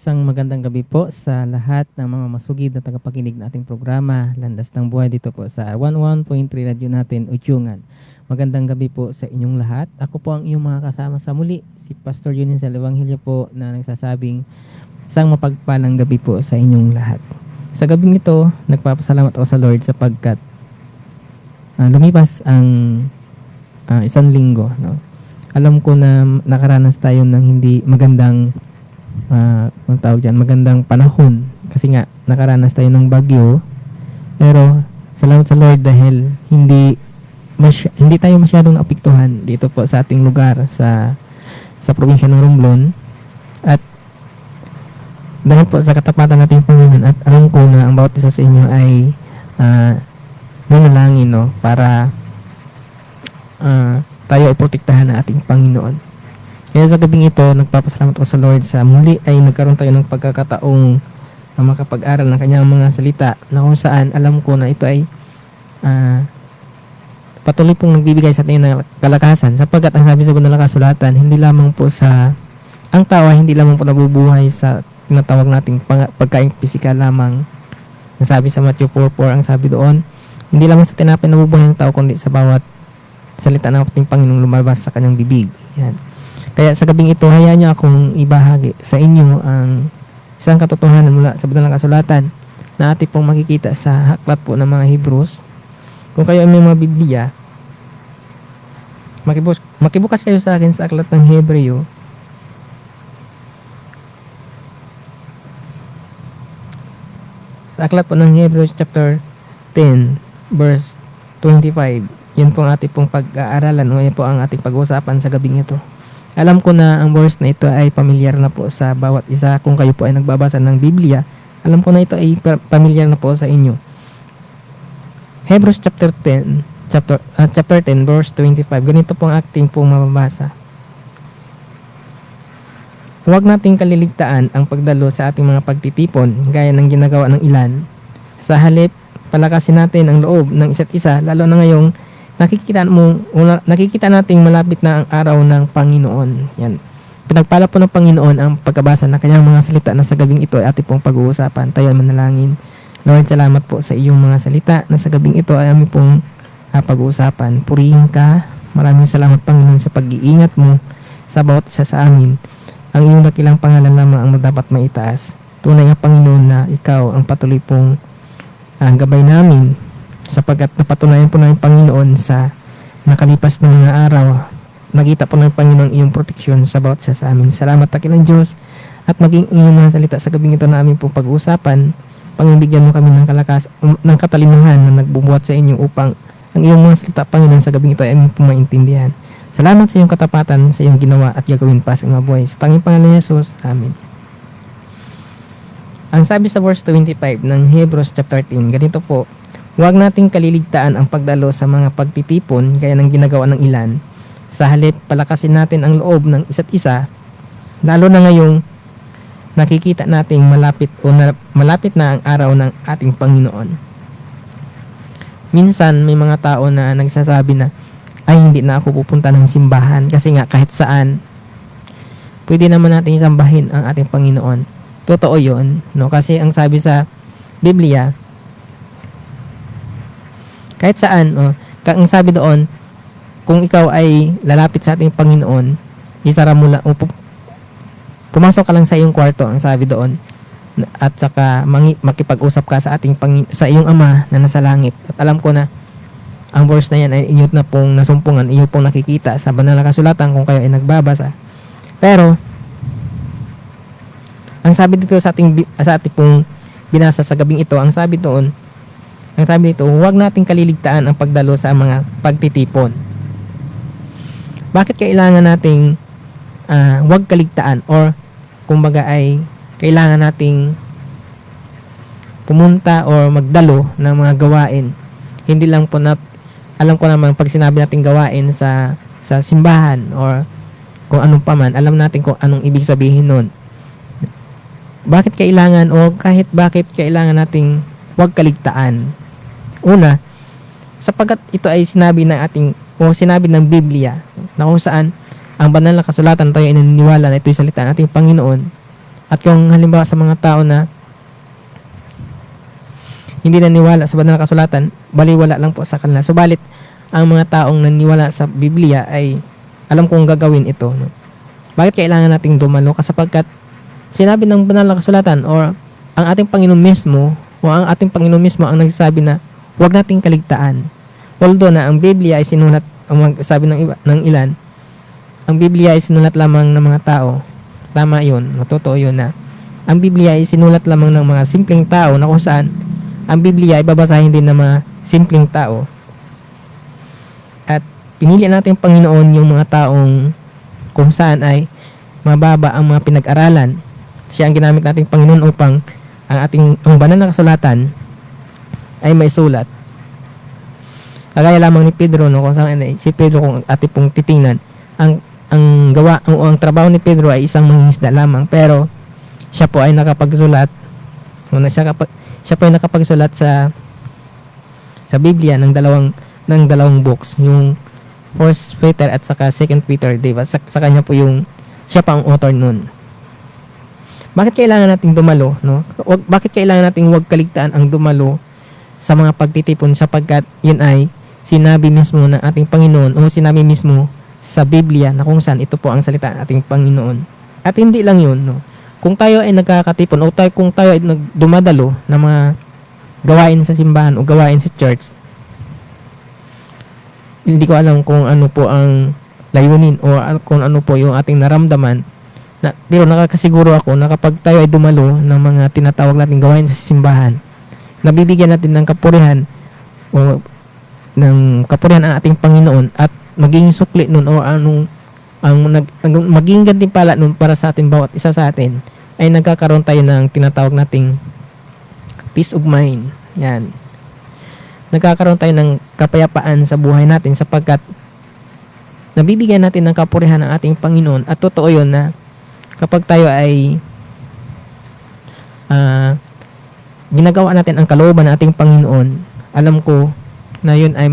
Isang magandang gabi po sa lahat ng mga masugid na tagapakinig na ating programa, Landas ng Buhay dito po sa 11.3 Radio natin, Utyungan. Magandang gabi po sa inyong lahat. Ako po ang iyong mga kasama sa muli, si Pastor Yunin sa Evangelyo po na nagsasabing isang mapagpalang gabi po sa inyong lahat. Sa gabing ito, nagpapasalamat ako sa Lord sapagkat lumipas ang isang linggo. No? Alam ko na nakaranas tayo ng hindi magandang magandang panahon kasi nga nakaranas tayo ng bagyo, pero salamat sa Lord dahil hindi tayo masyadong naapektuhan dito po sa ating lugar sa probinsya ng Romblon. At dahil po sa katapatan nating Panginoon, at alam ko na ang bawat isa sa inyo ay manalangin, no, para tayo ay protektahan ng ating Panginoon. Kaya sa gabing ito, nagpapasalamat ko sa Lord sa muli ay nagkaroon tayo ng pagkakataong makapag-aral ng kanyang mga salita na kung saan alam ko na ito ay patuloy pong nagbibigay sa atin ng kalakasan, sapagkat ang sabi sa banal na kasulatan, hindi lamang po ang tao ay hindi lamang po nabubuhay sa tinatawag nating pagkain pisikal lamang. Ang sabi sa Matthew 4:4, ang sabi doon, hindi lamang sa tinapay nabubuhay ang tao, kundi sa bawat salita ng ating Panginoong lumalabas sa kanyang bibig. Yan. Kaya sa gabing ito, hayaan niyo akong ibahagi sa inyo ang isang katotohanan mula sa banal na kasulatan na ating pong makikita sa aklat po ng mga Hebrews. Kung kayo ay may mga Biblia, makibukas kayo sa akin sa aklat ng Hebreo. Sa aklat po ng Hebrews chapter 10, verse 25. Yan po ang ating pong pag-aaralan o yan po ang ating pag-uusapan sa gabing ito. Alam ko na ang verse na ito ay pamilyar na po sa bawat isa. Kung kayo po ay nagbabasa ng Biblia, alam ko na ito ay pamilyar na po sa inyo. Hebrews chapter 10 verse 25. Ganito pong ating pong mababasa. Huwag nating kaliligtaan ang pagdalo sa ating mga pagtitipon gaya ng ginagawa ng ilan. Sa halip, palakasin natin ang loob ng isa't isa, lalo na ngayong nakikita nating malapit na ang araw ng Panginoon. Yan. Pinagpala po ng Panginoon ang pagkabasa ng kanyang mga salita na sa gabing ito ay ating pong pag-uusapan. Tayo ay manalangin. Lord, salamat po sa iyong mga salita na sa gabing ito ay aming pong pag-uusapan. Purihin ka. Maraming salamat, Panginoon, sa pag-iingat mo sa bawat isa sa amin. Ang iyong dakilang pangalan lamang ang dapat maitaas. Tunay nga, Panginoon, na ikaw ang patuloy pong gabay namin, sapagkat napatunayan po ng Panginoon sa nakalipas na mga araw. Nakita po ng Panginoon iyong proteksyon sa bawat isa sa amin. Salamat takilang Diyos, at maging iyong mga salita sa gabing ito namin po pag-uusapan. Panginoon, bigyan mo kami ng katalinuhan na nagbubuhat sa inyo upang ang iyong mga salita, Panginoon, sa gabing ito ay aming po maintindihan. Salamat sa iyong katapatan, sa iyong ginawa at gagawin pa sa mga buhay. Sa tanging pangalan ni Jesus. Amen. Ang sabi sa verse 25 ng Hebrews chapter 10, ganito po: huwag nating kaliligtaan ang pagdalo sa mga pagtitipon gaya ng ginagawa ng ilan. Sa halip, palakasin natin ang loob ng isa't isa, lalo na ngayong nakikita nating malapit na ang araw ng ating Panginoon. Minsan, may mga tao na nagsasabi na, ay, hindi na ako pupunta ng simbahan kasi nga kahit saan, pwede naman natin isambahin ang ating Panginoon. Totoo yun, no? Kasi ang sabi sa Biblia, kahit saan, ang sabi doon, kung ikaw ay lalapit sa ating Panginoon, isara mo lang, pumasok ka lang sa iyong kwarto, ang sabi doon, at saka makipag-usap ka sa sa iyong Ama na nasa langit. At alam ko na, ang verse na yan ay inyo na pong nasumpungan, inyo pong nakikita sa banal na kasulatan kung kayo ay nagbabasa. Pero, ang sabi dito sa ating pong binasa sa gabing ito, ang sabi dito, huwag nating kaliligtaan ang pagdalo sa mga pagtitipon. Bakit kailangan nating huwag kaligtaan, or kumbaga ay kailangan nating pumunta or magdalo ng mga gawain? Hindi lang po na, alam ko naman pag sinabi nating gawain sa simbahan or kung anong paman, alam natin kung anong ibig sabihin nun. Bakit kailangan o kahit bakit kailangan nating huwag kaligtaan? Una, sapagkat ito ay sinabi ng Biblia na kung saan ang banal na kasulatan tayo ay naniniwala na ito'y salita ng ating Panginoon, At kung halimbawa sa mga tao na hindi naniwala sa banal na kasulatan, baliwala lang po sa kanila. Subalit, ang mga taong naniwala sa Biblia ay alam kong gagawin ito. No? Bakit kailangan nating dumalo? Sapagkat sinabi ng banal na kasulatan or ang ating Panginoon mismo o ang ating Panginoon mismo ang nagsasabi na huwag nating kaligtaan. Although na ang Biblia ay sinulat, ang sabi ng ilan, ang Biblia ay sinulat lamang ng mga tao. Tama yun, totoo yun na ang Biblia ay sinulat lamang ng mga simpleng tao na kung saan ang Biblia ay babasahin din ng mga simpleng tao. At pinili natin Panginoon yung mga taong kung saan ay mababa ang mga pinag-aralan. Siya ang ginamit nating Panginoon upang ang banal na kasulatan ay may sulat. Kagaya lamang ni Pedro, no, kung saan si Pedro, kung ating pong titingnan, ang trabaho ni Pedro ay isang mangingisda lamang, pero siya po ay nakapagsulat, siya po ay nakapagsulat sa Biblia ng dalawang books, yung 1 Peter at saka 2 Peter, diba? Sa kanya po siya pa ang author nun. Bakit kailangan nating dumalo, no? Bakit kailangan nating huwag kaligtaan ang dumalo sa mga pagtitipon, sapagkat yun ay sinabi mismo ng ating Panginoon o sinabi mismo sa Biblia na kung saan ito po ang salita ng ating Panginoon. At hindi lang yun, no? Kung tayo ay nagkakatipon o kung tayo ay dumadalo ng mga gawain sa simbahan o gawain sa church, hindi ko alam kung ano po ang layunin o kung ano po yung ating naramdaman. Pero nakakasiguro ako na kapag tayo ay dumalo ng mga tinatawag nating gawain sa simbahan, nabibigyan natin ng kapurihan o ng kapurihan ang ating Panginoon at maging sukli nun o maging gantimpala nun para sa atin, bawat isa sa atin ay nagkakaroon tayo ng tinatawag nating peace of mind. Yan. Nagkakaroon tayo ng kapayapaan sa buhay natin sapagkat nabibigyan natin ng kapurihan ng ating Panginoon. At totoo yun na kapag tayo ay ginagawa natin ang kalooban ng ating Panginoon, alam ko na yun ay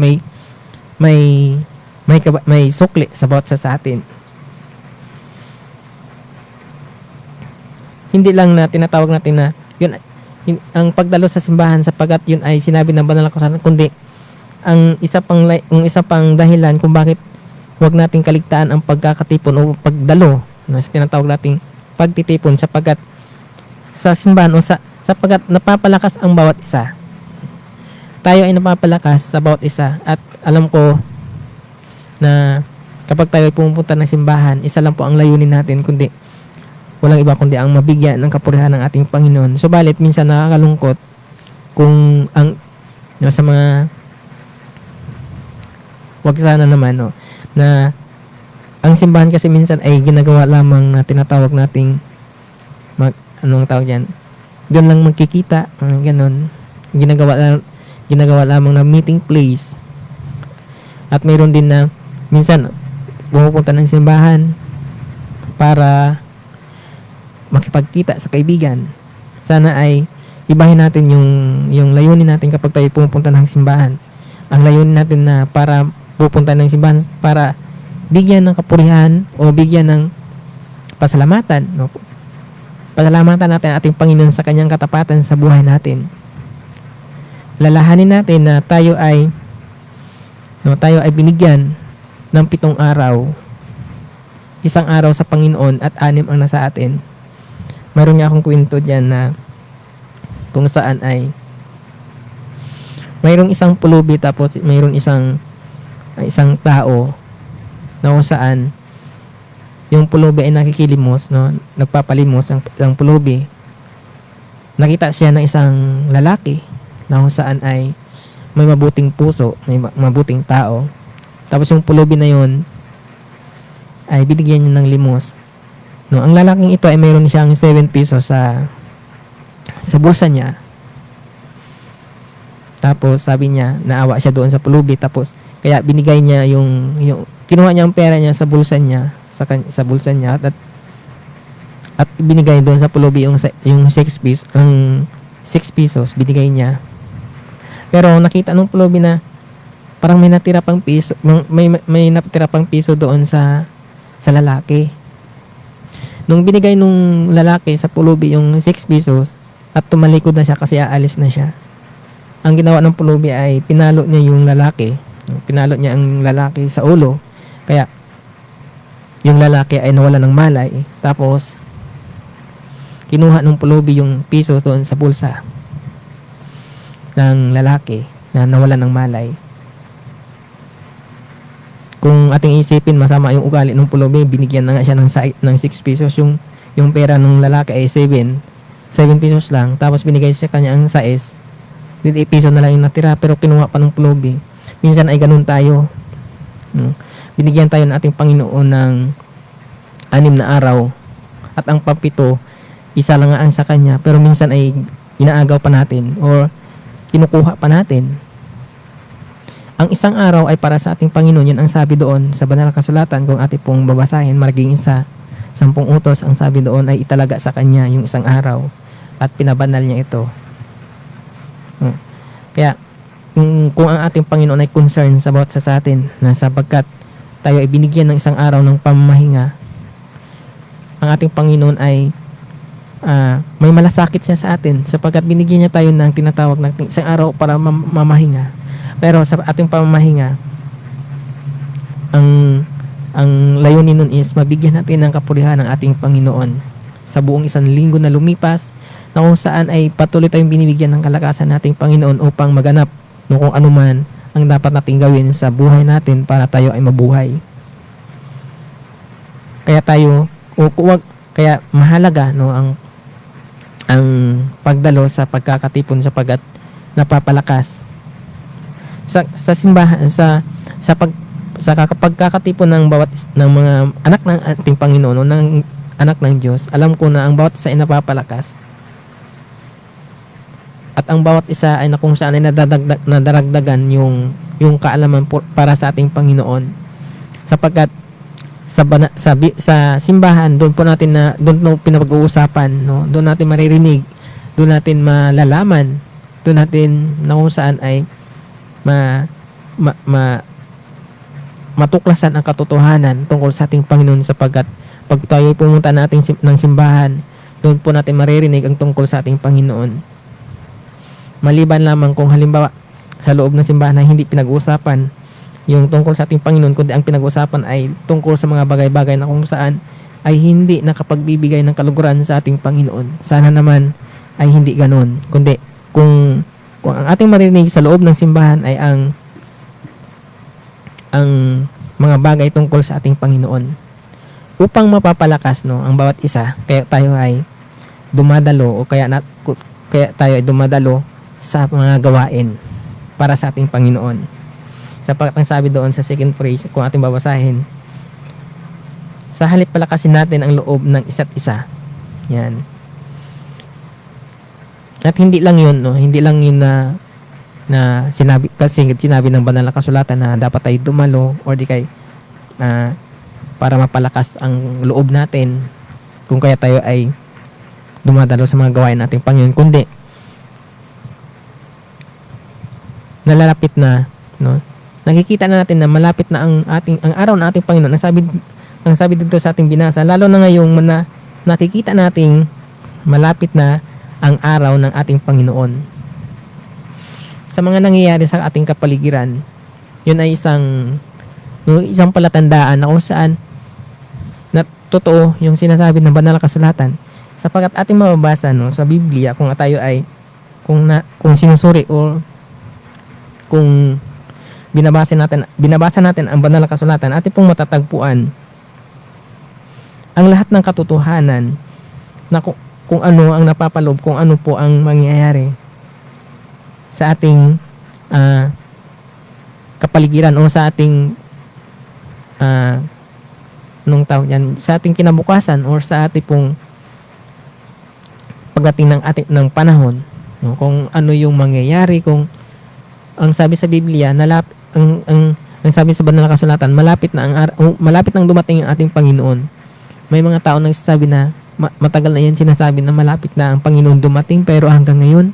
may sukli sa bawat sa atin. Hindi lang na tinatawag natin na yun ang pagdalo sa simbahan sapagkat yun ay sinabi ng banal na kasulatan, kundi ang isa pang dahilan kung bakit huwag nating kaligtaan ang pagkakatipon o pagdalo na tinatawag nating pagtitipon sapagkat sa simbahan o sapagkat napapalakas ang bawat isa. Tayo ay napapalakas sa bawat isa at alam ko na kapag tayo ay pumupunta ng simbahan, isa lang po ang layunin natin, kundi walang iba kundi ang mabigyan ng kapurihan ng ating Panginoon. Subalit minsan nakakalungkot kung sa mga wag sana naman na ang simbahan kasi minsan ay ginagawa lamang na tinatawag nating anong tawag diyan? Doon lang magkikita, ganun. Ginagawa lamang na meeting place. At mayroon din na minsan pumupunta ng simbahan para makipagkita sa kaibigan. Sana ay ibahin natin yung layunin natin kapag tayo pupunta ng simbahan. Ang layunin natin na para pupunta ng simbahan para bigyan ng kapurihan o bigyan ng pasalamatan, no? Pasalamatan natin ating Panginoon sa kanyang katapatan sa buhay natin. Lalahanin natin na tayo ay binigyan ng 7 araw. 1 araw sa Panginoon at 6 ang nasa atin. Mayroon nga akong kwento diyan na kung saan ay mayroong isang pulubi tapos mayroong isang tao na kung saan yung pulubi ay nakikilimos, no? Nagpapalimos ang pulubi. Nakita siya ng isang lalaki na kung saan ay may mabuting puso, may mabuting tao. Tapos yung pulubi na yun ay binigyan niya ng limos. No, ang lalaking ito ay mayroon siyang 7 pesos sa bulsa niya. Tapos sabi niya, naawa siya doon sa pulubi, tapos kaya binigay niya yung kinuha niya ang pera niya sa bulsa niya, sa bulsa niya at binigay doon sa pulubi yung 6 pesos, ang 6 pesos binigay niya. Pero nakita nung pulubi na parang may natira pang piso doon sa lalaki. Nung binigay nung lalaki sa pulubi yung 6 pesos at tumalikod na siya kasi aalis na siya, ang ginawa ng pulubi ay pinalo niya yung lalaki. Pinalo niya ang lalaki sa ulo. Kaya yung lalaki ay nawala ng malay. Tapos kinuha ng pulubi yung piso doon sa bulsa ng lalaki na nawala ng malay. Kung ating isipin, masama yung ugali ng pulubi, binigyan na nga siya ng 6 pesos. Yung pera ng lalaki ay 7 pesos lang. Tapos binigay siya kanya ang 6 piso na lang yung natira, pero kinuha pa ng pulubi. Minsan ay ganun tayo. Binigyan tayo ng ating Panginoon ng 6 na araw at ang papito, isa lang ang sa kanya, pero minsan ay inaagaw pa natin or kinukuha pa natin. Ang isang araw ay para sa ating Panginoon. Yan ang sabi doon sa banal na kasulatan. Kung ating pong babasahin, magiging 10 utos, ang sabi doon ay italaga sa kanya yung isang araw at pinabanal niya ito. Kaya kung ang ating Panginoon ay concern sa bawat sa atin, na sapagkat tayo ay binigyan ng isang araw ng pamamahinga, ang ating Panginoon ay may malasakit siya sa atin sapagkat binigyan niya tayo ng tinatawag na isang araw para mamahinga. Pero sa ating pamamahinga, ang layunin nun is mabigyan natin ng kapurihan ng ating Panginoon sa buong isang linggo na lumipas, na kung saan ay patuloy tayong binibigyan ng kalakasan nating Panginoon upang maganap no kung ano man ang dapat nating gawin sa buhay natin para tayo ay mabuhay. Kaya mahalaga no ang pagdalo sa pagkakatipon sapagkat napapalakas sa simbahan sa pagkakatipon ng bawat ng mga anak ng ating Panginoon o ng anak ng Diyos. Alam ko na ang bawat isa ay napapalakas. At ang bawat isa ay na kung saan ay nadaragdagan yung kaalaman para sa ating Panginoon. Sapagkat sa simbahan, doon pinapag-uusapan, no? Doon natin maririnig, doon natin malalaman, doon natin na kung saan ay matuklasan ang katotohanan tungkol sa ating Panginoon, sapagkat pag tayo pumunta natin ng simbahan, doon po natin maririnig ang tungkol sa ating Panginoon. Maliban lamang kung halimbawa sa loob ng simbahan na hindi pinag-uusapan yung tungkol sa ating Panginoon, kundi ang pinag-uusapan ay tungkol sa mga bagay-bagay na kung saan ay hindi nakapagbibigay ng kaluguran sa ating Panginoon. Sana naman ay hindi ganon, kundi kung ang ating marinig sa loob ng simbahan ay ang mga bagay tungkol sa ating Panginoon, upang mapapalakas no ang bawat isa, kaya tayo ay dumadalo o kaya tayo ay dumadalo sa mga gawain para sa ating Panginoon. Sapagkat ang sabi doon sa second phrase, kung ating babasahin, sa halip palakasin natin ang loob ng isa't isa. Yan. At hindi lang yun, no? Hindi lang yun na sinabi, kasi sinabi ng banal na kasulatan na dapat tayo dumalo or di kay para mapalakas ang loob natin kung kaya tayo ay dumadalo sa mga gawain nating Panginoon, kundi nalalapit na, no? Nakikita na natin na malapit na ang araw ng ating Panginoon. Ang sabi dito sa ating binasa, lalo na ngayong nakikita nating malapit na ang araw ng ating Panginoon. Sa mga nangyayari sa ating kapaligiran, yun ay isang palatandaan na kung saan na totoo yung sinasabi ng banal na kasulatan. Sapagkat ating mababasa no sa Biblia, kung tayo ay kung sinusuri o kung binabasa natin ang banal na kasulatan, ating pong matatagpuan ang lahat ng katotohanan na kung ano ang napapaloob, kung ano po ang mangyayari sa ating kapaligiran o sa ating sa ating kinabukasan or sa ating pong pagdating ng panahon, no? Kung ano yung mangyayari, kung ang sabi sa Biblia, ang sabi sa banal na kasulatan, malapit nang dumating ang ating Panginoon. May mga tao nagsasabi na matagal na yan sinasabi na malapit na ang Panginoon dumating, pero hanggang ngayon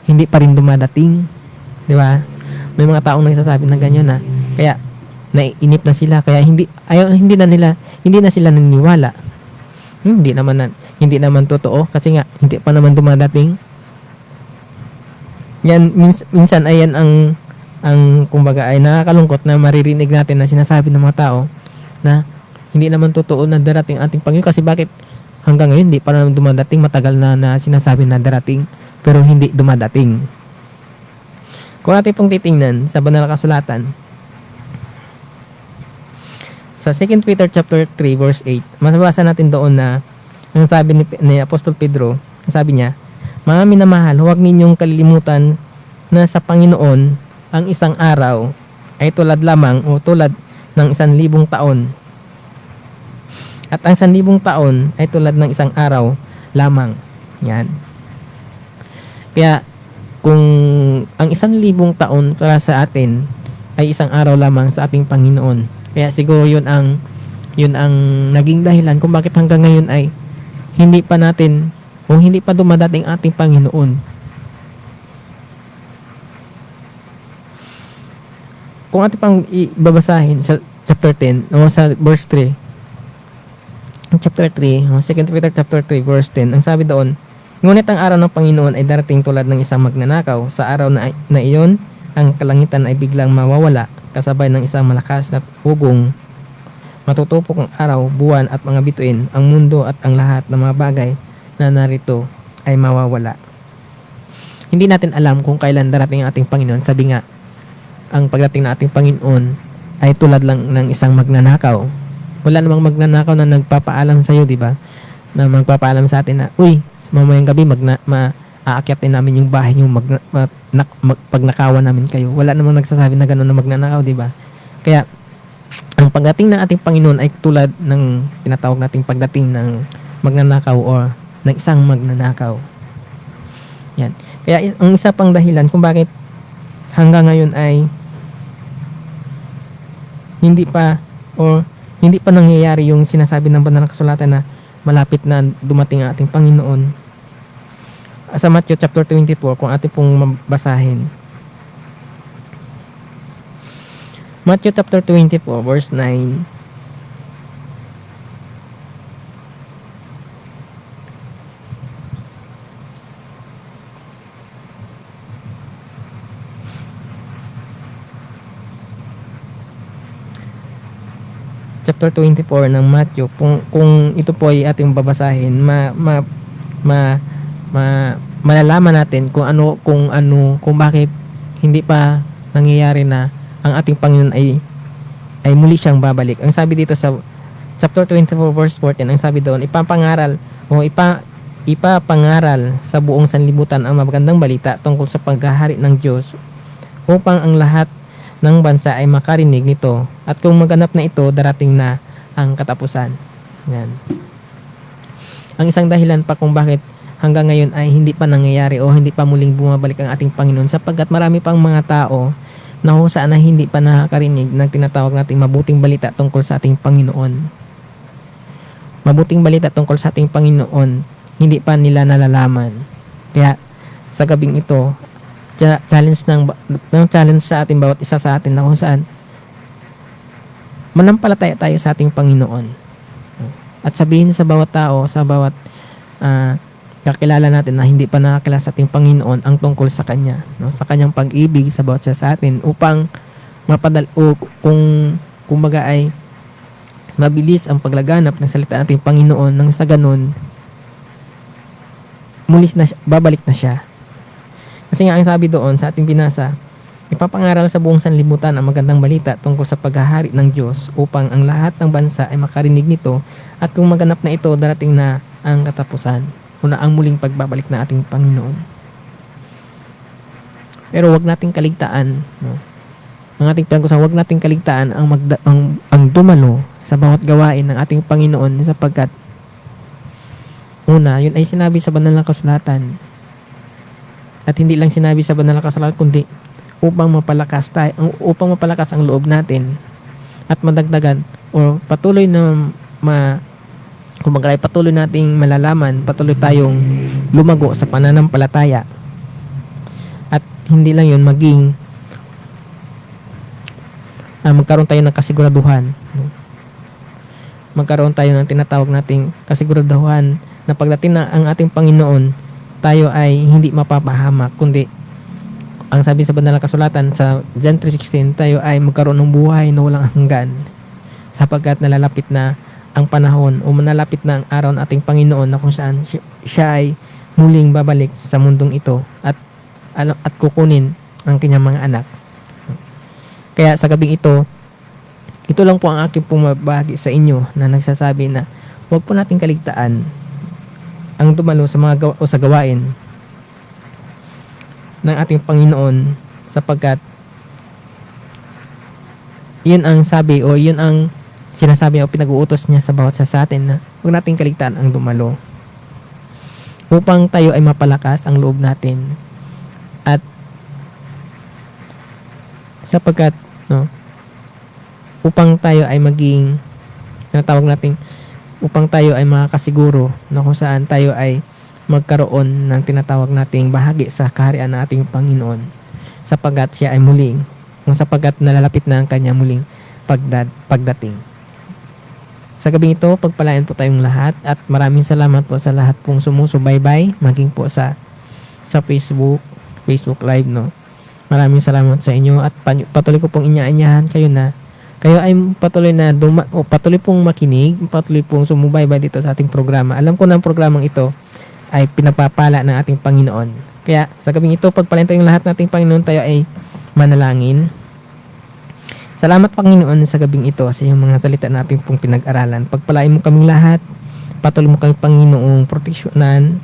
hindi pa rin dumadating, di ba? May mga taong nagsasabi na ganyan na, kaya naiinip na sila, kaya hindi na sila naniniwala Hindi naman totoo kasi nga hindi pa naman dumadating. Yan minsan ayan ang kumbaga ay nakakalungkot na maririnig natin na sinasabi ng mga tao na hindi naman totoo na darating ating Panginoon. Kasi bakit hanggang ngayon hindi pa naman dumadating? Matagal na sinasabi na darating pero hindi dumadating. Kung natin pong titingnan sa banal na kasulatan, sa 2 Peter chapter 3 verse 8, mababasa natin doon na ang sabi ni Apostol Pedro, sabi niya, "Mga minamahal, huwag ninyong kalilimutan na sa Panginoon ang isang araw ay tulad lamang o tulad ng 1,000 taon. At ang 1,000 taon ay tulad ng isang araw lamang." Yan. Kaya kung ang 1,000 taon para sa atin ay isang araw lamang sa ating Panginoon. Kaya siguro yun ang naging dahilan kung bakit hanggang ngayon ay hindi pa natin o hindi pa dumadating ating Panginoon. Kung ating pang ibabasahin sa chapter 10 o sa verse 3, chapter 3, 2 Peter chapter 3 verse 10, ang sabi doon, "Ngunit ang araw ng Panginoon ay darating tulad ng isang magnanakaw. Sa araw na iyon, ang kalangitan ay biglang mawawala, kasabay ng isang malakas na ugong. Matutupok ang araw, buwan at mga bituin, ang mundo at ang lahat ng mga bagay na narito ay mawawala." Hindi natin alam kung kailan darating ang ating Panginoon. Sabi nga, ang pagdating ng ating Panginoon ay tulad lang ng isang magnanakaw. Wala namang magnanakaw na nagpapaalam sa iyo, di ba? Na magpapaalam sa atin na, "Uy, mamayang gabi aakyatin namin yung bahay niyo, pag nakawan namin kayo." Wala namang nagsasabi na gano'n na magnanakaw, di ba? Kaya ang pagdating ng ating Panginoon ay tulad ng tinatawag nating pagdating ng magnanakaw o ng isang magnanakaw. Yan. Kaya ang isa pang dahilan kung bakit hanggang ngayon ay hindi pa nangyayari yung sinasabi ng banal na kasulatan na malapit na dumating ang ating Panginoon. Sa Matthew chapter 24, kung ating pong mabasahin. Matthew chapter 24 verse 9. Chapter 24 ng Matthew, kung ito po ay ating babasahin, malalaman natin kung bakit hindi pa nangyayari na ang ating Panginoon ay muli siyang babalik. Ang sabi dito sa chapter 24 verse 14, ang sabi doon, ipapangaral sa buong sanlibutan ang magandang balita tungkol sa paghahari ng Diyos, upang ang lahat ng bansa ay makarinig nito, at kung maganap na ito, darating na ang katapusan. Yan. Ang isang dahilan pa kung bakit hanggang ngayon ay hindi pa nangyayari o hindi pa muling bumabalik ang ating Panginoon, sapagkat marami pang mga tao na saan na hindi pa nakakarinig ng tinatawag nating mabuting balita tungkol sa ating Panginoon. Mabuting balita tungkol sa ating Panginoon, hindi pa nila nalalaman. Kaya sa gabing ito, challenge sa ating bawat isa sa atin na kung saan manampalataya tayo sa ating Panginoon. At sabihin sa bawat tao, sa bawat kakilala natin na hindi pa nakakilala sa ating Panginoon ang tungkol sa Kanya, sa Kanyang pag-ibig sa bawat isa sa atin, upang kung baga ay mabilis ang paglaganap ng salita ng ating Panginoon, nang sa ganun babalik na siya. Kasi nga ang sabi doon sa ating binasa, ipapangaral sa buong sanlibutan ang magandang balita tungkol sa paghahari ng Diyos, upang ang lahat ng bansa ay makarinig nito, at kung maganap na ito, darating na ang katapusan, una ang muling pagbabalik na ating Panginoon. Pero wag nating kaligtaan, ang ating pag-usapan, wag nating kaligtaan ang dumalo sa bawat gawain ng ating Panginoon, sapagkat una, yun ay sinabi sa banal na kasulatan. At hindi lang sinabi sa banal na kasulatan, kundi upang mapalakas ang loob natin, at madagdagan o patuloy na patuloy nating malalaman, patuloy tayong lumago sa pananampalataya. At hindi lang yun, magkaroon tayo ng kasiguraduhan magkaroon tayo ng tinatawag nating kasiguraduhan na pagdating na ang ating Panginoon, tayo ay hindi mapapahamak, kundi ang sabi sa banal na kasulatan sa John 3:16, tayo ay magkaroon ng buhay na walang hanggan, sapagkat nalalapit na ang panahon o manalapit na ang araw ng ating Panginoon na kung saan siya ay muling babalik sa mundong ito at kukunin ang kanyang mga anak. Kaya sa gabing ito lang po ang aking pumabahagi sa inyo na nagsasabi na huwag po nating kaligtaan ang dumalo sa mga sa gawain ng ating Panginoon, sapagkat yun ang sabi o yun ang sinasabi o pinag-uutos niya sa bawat sa atin na huwag nating kaligtaan ang dumalo upang tayo ay mapalakas ang loob natin at sapagkat upang tayo ay maging tinatawag natin upang tayo ay makakasiguro na kung saan tayo ay magkaroon ng tinatawag nating bahagi sa kaharian ng ating Panginoon, sapagkat siya ay muling sapagkat nalalapit na ang kanya muling pagdating. Sa gabing ito, pagpalain po tayong lahat at maraming salamat po sa lahat pong sumusubaybay, maging po sa Facebook Live, Maraming salamat sa inyo at patuloy ko pong inyaanyahan kayo na kayo ay patuloy pong makinig, patuloy pong sumubaybay dito sa ating programa. Alam ko na ang programang ito ay pinapapala ng ating Panginoon. Kaya sa gabing ito, pagpalain tayong lahat ng ating Panginoon, tayo ay manalangin. Salamat Panginoon sa gabing ito sa iyong mga salita na ating pong pinag-aralan. Pagpalain mo kaming lahat, patuloy mo kami Panginoong proteksyonan,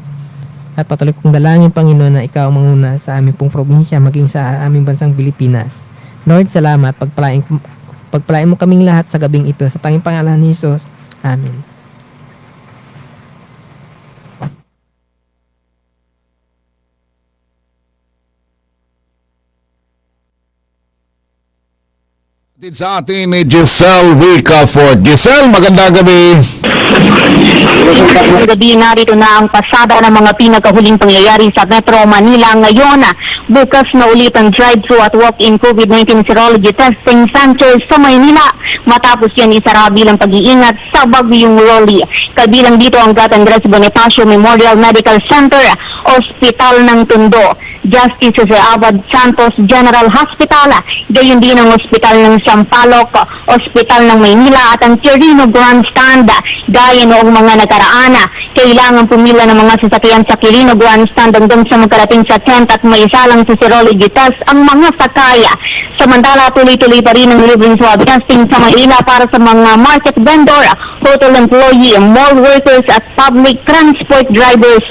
at patuloy kong dalangin Panginoon na ikaw ang manguna sa aming pong probinsya, maging sa aming bansang Pilipinas. Lord, salamat. Pagpalain mo kaming lahat sa gabing ito. Sa tanging pangalan ni Jesus. Amen. Sa atin ni Giselle Ricafort. Giselle, magandang gabi. Magandang gabi, narito na ang pasada ng mga pinakahuling pangyayari sa Metro Manila ngayon. Bukas na ulit ang drive-thru at walk-in COVID-19 serology testing center sa Maynila. Matapos yan isara bilang pag-iingat sa bagyong Rolly. Kabilang dito ang Gat Andres Bonifacio Memorial Medical Center, Ospital ng Tondo, Justice Jose Abad Santos General Hospital, gayon din ang Ospital ng Sampaloc, Ospital ng Maynila at ang Quirino Grandstand. Gaya noong mga nakaraan, kailangan pumila ng mga sasakyan sa Quirino Grandstand hanggang sa magkarating sa tent at may isalang sa serology test ang mga sakay. Samantala, tuloy-tuloy pa rin ang libreng swab testing sa Maynila para sa mga market vendor, hotel employee, mall workers at public transport drivers.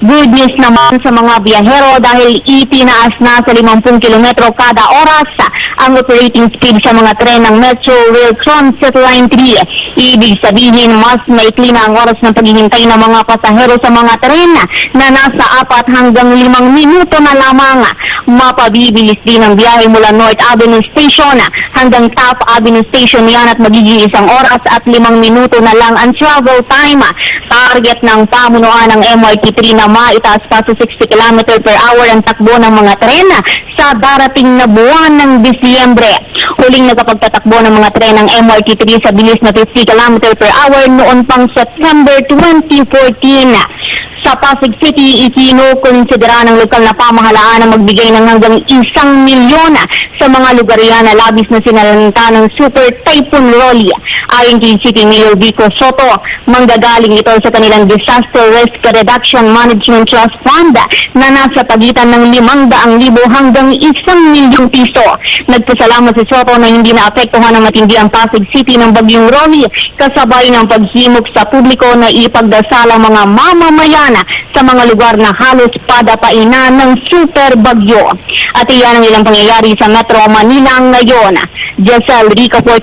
Good news naman sa mga biyahero dahil itinaas na sa 50 km kada oras ang operating speed sa mga tren ng Metro Rail Transit Line 3. Ibig sabihin, mas maikli na ang oras ng paghihintay ng mga pasahero sa mga tren na nasa 4 hanggang 5 minuto na lamang. Mapabibilis din ang biyahe mula North Avenue Station hanggang Taft Avenue Station yan at magiging 1 oras at 5 minuto na lang ang travel time. Target ng pamunuan ng MRT3 na maitaas pa sa 60 km per hour ang takbo ng mga tren sa darating na buwan ng Disyembre. Huling nakapagtatakbo ng mga tren ng MRT3 sa bilis na 50 km per hour noon pang September 2014. Sa Pasig City, ikinukonsidera ng lokal na pamahalaan na magbigay ng hanggang 1 milyon sa mga lugar yan na labis na sinalanta ng Super Typhoon Rolly. Ayon kay City Mayor Vico Soto, manggagaling ito sa kanilang Disaster Risk Reduction Management Trust Fund na nasa pagitan ng 500,000 hanggang 1 milyong piso. Nagpasalamat si Soto na hindi naapektuhan ng matindi ang Pasig City ng bagyong Rolly, kasabay ng paghimok sa publiko na ipagdasal ang mga mamamayan sa mga lugar na halos padapaina ng super bagyo. At iyan ang ilang pangyayari sa Metro Manila ngayon. Giselle Ricafort